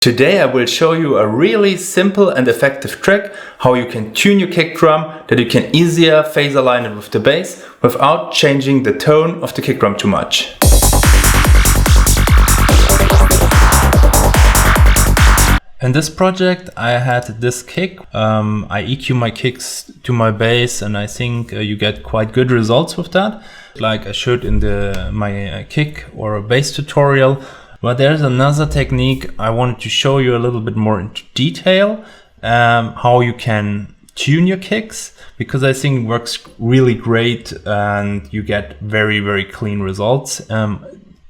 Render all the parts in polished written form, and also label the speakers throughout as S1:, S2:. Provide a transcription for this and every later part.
S1: Today I will show you a really simple and effective trick how you can tune your kick drum that you can easier phase align it with the bass without changing the tone of the kick drum too much. In this project I had this kick. I EQ my kicks to my bass and I think you get quite good results with that, like I showed in my kick or bass tutorial. But there's another technique I wanted to show you a little bit more into detail, how you can tune your kicks, because I think it works really great and you get very clean results.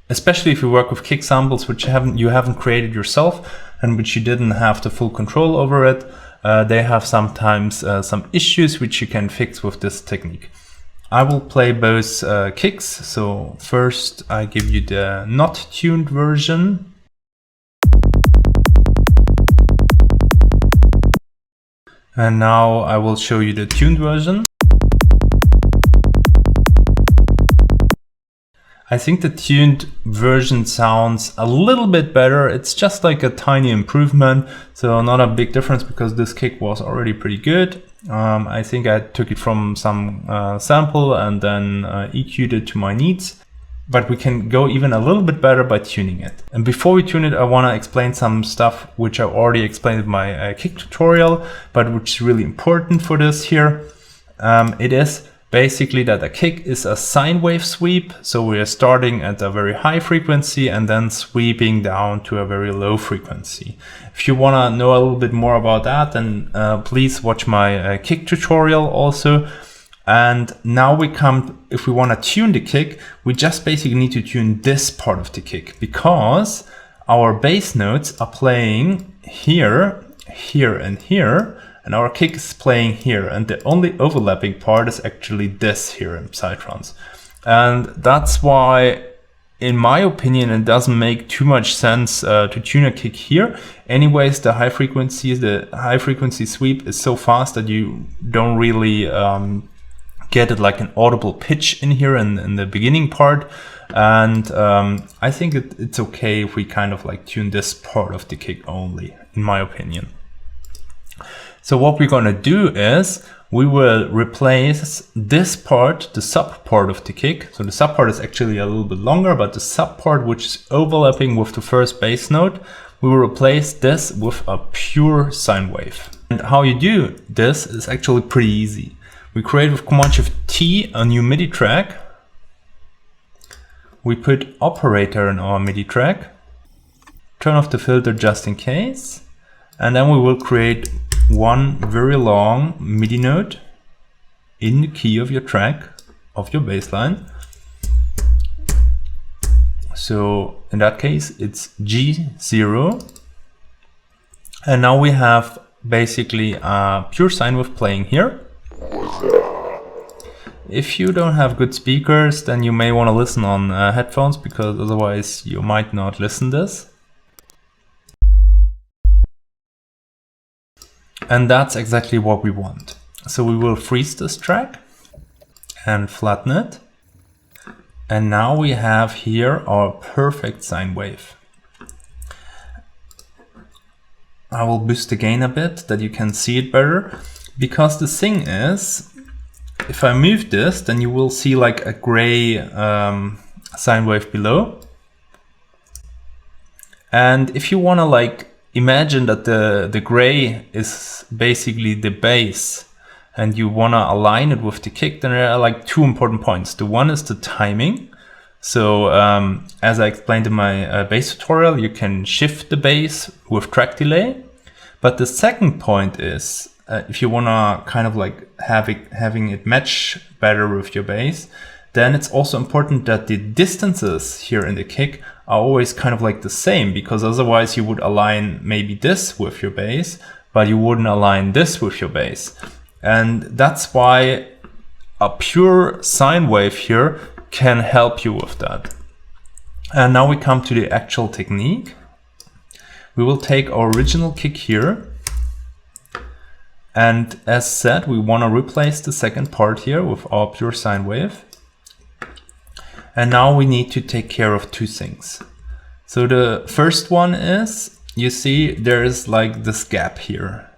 S1: Especially if you work with kick samples which you haven't created yourself and which you didn't have the full control over it. They have sometimes some issues which you can fix with this technique. I will play both kicks. So first I give you the not tuned version. And now I will show you the tuned version. I think the tuned version sounds a little bit better. It's just like a tiny improvement, so not a big difference because this kick was already pretty good. I think I took it from some sample and then EQ'd it to my needs. But we can go even a little bit better by tuning it. And before we tune it, I want to explain some stuff which I already explained in my kick tutorial, but which is really important for this here. It is basically that a kick is a sine wave sweep. So we are starting at a very high frequency and then sweeping down to a very low frequency. If you want to know a little bit more about that, then please watch my kick tutorial also. And now we come, if we want to tune the kick, we just basically need to tune this part of the kick because our bass notes are playing here, here and here. And our kick is playing here, and the only overlapping part is actually this here in Psytrance. And that's why, in my opinion, it doesn't make too much sense to tune a kick here. Anyways, the high frequency sweep is so fast that you don't really get it like an audible pitch in here in the beginning part. And I think it's okay if we kind of like tune this part of the kick only, in my opinion. So what we're going to do is we will replace this part, the sub part of the kick. So the sub part is actually a little bit longer, but the sub part which is overlapping with the first bass note, we will replace this with a pure sine wave. And how you do this is actually pretty easy. We create with Command-Shift-T a new MIDI track. We put operator in our MIDI track, turn off the filter just in case, and then we will create one very long MIDI note in the key of your track, of your bass line. So in that case, it's G0. And now we have basically a pure sine wave playing here. If you don't have good speakers, then you may want to listen on headphones because otherwise you might not listen this. And that's exactly what we want. So we will freeze this track and flatten it. And now we have here our perfect sine wave. I will boost the gain a bit that you can see it better. Because the thing is, if I move this, then you will see like a gray sine wave below. And if you want to like imagine that the gray is basically the bass and you want to align it with the kick, then there are like two important points. The one is the timing. So as I explained in my bass tutorial, you can shift the bass with track delay. But the second point is if you want to kind of like having it match better with your bass, then it's also important that the distances here in the kick are always kind of like the same, because otherwise you would align maybe this with your bass, but you wouldn't align this with your bass. And that's why a pure sine wave here can help you with that. And now we come to the actual technique. We will take our original kick here. And as said, we want to replace the second part here with our pure sine wave. And now we need to take care of two things. So the first one is you see there's like this gap here.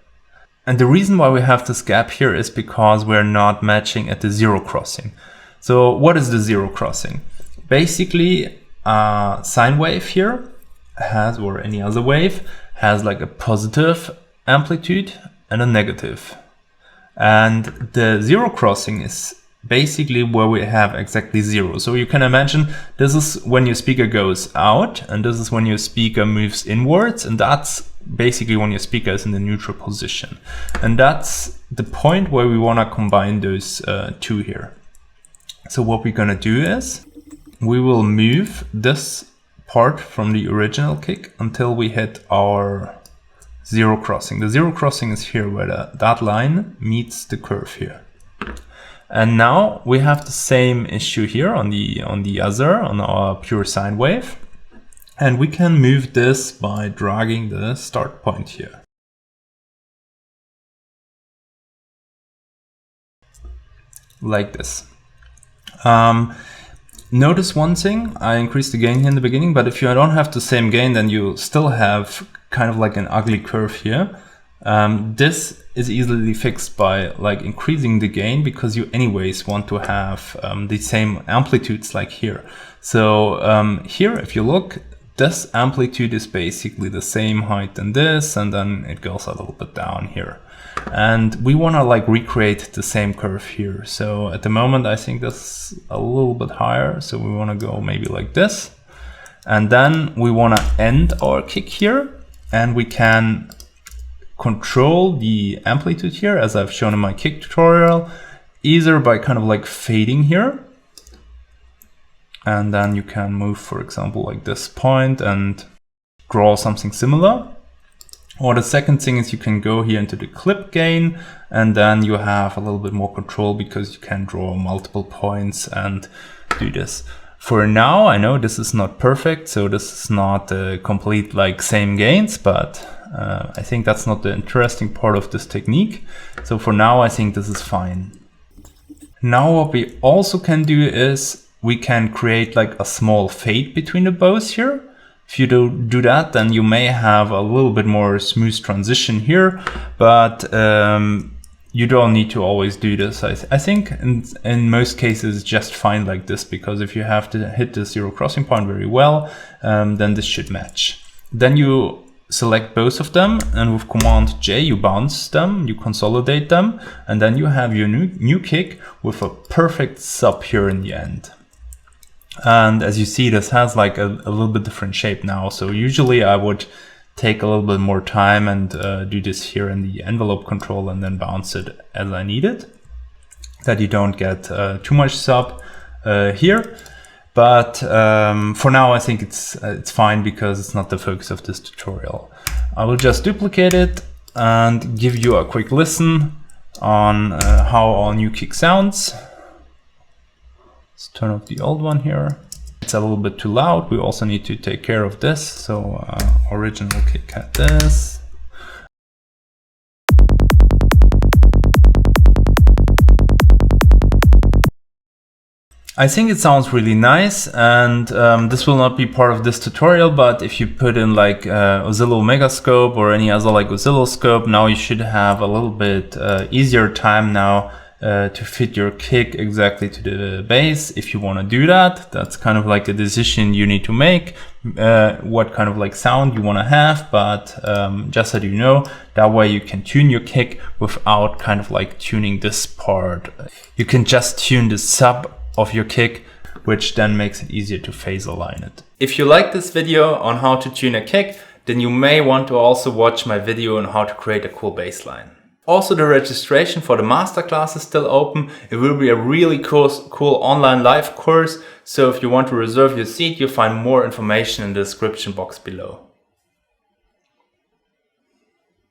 S1: And the reason why we have this gap here is because we're not matching at the zero crossing. So what is the zero crossing? Basically, a sine wave here has, or any other wave, has like a positive amplitude and a negative. And the zero crossing is basically where we have exactly zero. So you can imagine this is when your speaker goes out, and this is when your speaker moves inwards, and that's basically when your speaker is in the neutral position. And that's the point where we want to combine those two here. So what we're going to do is we will move this part from the original kick until we hit our zero crossing. The zero crossing is here where that line meets the curve here. And now we have the same issue here on our pure sine wave. And we can move this by dragging the start point here. Like this. Notice one thing, I increased the gain here in the beginning, but if you don't have the same gain, then you still have kind of like an ugly curve here. This is easily fixed by like increasing the gain, because you anyways want to have the same amplitudes like here. So here, if you look, this amplitude is basically the same height than this, and then it goes a little bit down here. And we want to like recreate the same curve here. So at the moment, I think that's a little bit higher. So we want to go maybe like this. And then we want to end our kick here, and we can control the amplitude here, as I've shown in my kick tutorial, either by kind of like fading here. And then you can move, for example, like this point and draw something similar. Or the second thing is you can go here into the clip gain, and then you have a little bit more control because you can draw multiple points and do this. For now, I know this is not perfect, so this is not a complete like same gains, but I think that's not the interesting part of this technique. So for now, I think this is fine. Now what we also can do is we can create like a small fade between the bows here. If you do that, then you may have a little bit more smooth transition here, but you don't need to always do this. I think in most cases it's just fine like this, because if you have to hit the zero crossing point very well, then this should match. Then you select both of them, and with Command J you bounce them, you consolidate them, and then you have your new kick with a perfect sub here in the end. And as you see, this has like a little bit different shape now. So usually I would take a little bit more time and do this here in the envelope control and then bounce it as I need it, that you don't get too much sub here. But for now, I think it's fine because it's not the focus of this tutorial. I will just duplicate it and give you a quick listen on how our new kick sounds. Let's turn off the old one here. It's a little bit too loud. We also need to take care of this. So original kick had this. I think it sounds really nice, and this will not be part of this tutorial, but if you put in like Oscillo Megascope or any other like oscilloscope, now you should have a little bit easier time now to fit your kick exactly to the bass. If you want to do that, that's kind of like a decision you need to make, what kind of like sound you want to have, but just so you know, that way you can tune your kick without kind of like tuning this part. You can just tune the sub of your kick, which then makes it easier to phase align it. If you like this video on how to tune a kick, then you may want to also watch my video on how to create a cool bass line. Also, the registration for the masterclass is still open. It will be a really cool online live course. So if you want to reserve your seat, you'll find more information in the description box below.